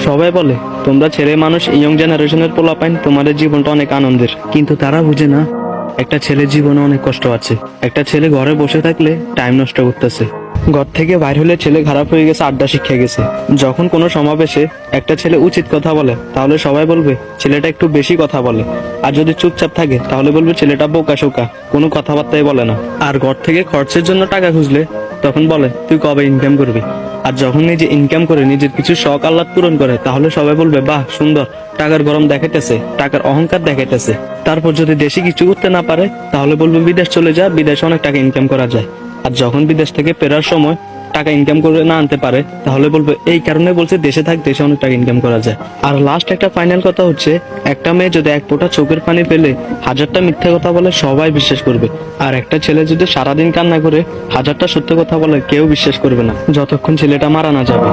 সবাই বলে তোমরা ছেলে মানুষ, ইয়ং জেনারেশনের পোলাপাইন, তোমাদের জীবনটা অনেক আনন্দের, কিন্তু তারা বুঝে না একটা ছেলের জীবনে অনেক কষ্ট আছে। একটা ছেলে ঘরে বসে থাকলে টাইম নষ্ট করতেছে, ঘর থেকে বাইর হলে ছেলে খারাপ হয়ে গেছে, আড্ডা শিখে গেছে। যখন কোনো সমাবেশে একটা ছেলে উচিত কথা বলে তাহলে সবাই বলবে ছেলেটা একটু বেশি কথা বলে, আর যদি চুপচাপ থাকে তাহলে বলবে ছেলেটা বোকা শোকা, কোনো কথাবার্তাই বলে না। আর ঘর থেকে খরচের জন্য টাকা খুঁজলে তখন বলে তুই কবে ইনকাম করবি। আর যখন নিজে ইনকাম করে নিজের কিছু শখ আহ্লাদ পূরণ করে তাহলে সবাই বলবে বাহ সুন্দর, টাকার গরম দেখাইতেছে, টাকার অহংকার দেখাইতেছে। তারপর যদি দেশে কিছু করতে না পারে তাহলে বলবে বিদেশ চলে যা, বিদেশে অনেক টাকা ইনকাম করা যায়। আর যখন বিদেশ থেকে ফেরার সময় টাকা ইনকাম করে না আনতে পারে তাহলে বলবে এই কারণে বলছে দেশে থাক, দেশে অনেক টাকা ইনকাম করা যায়। আর লাস্ট একটা ফাইনাল কথা হচ্ছে, একটা মেয়ে যদি এক ফোঁটা চোখের পানি ফেলে হাজারটা মিথ্যে কথা বলে সবাই বিশ্বাস করবে, আর একটা ছেলে যদি সারাদিন কান্না করে হাজারটা সত্য কথা বলে কেউ বিশ্বাস করবে না, যতক্ষণ ছেলেটা মারা না যাবে।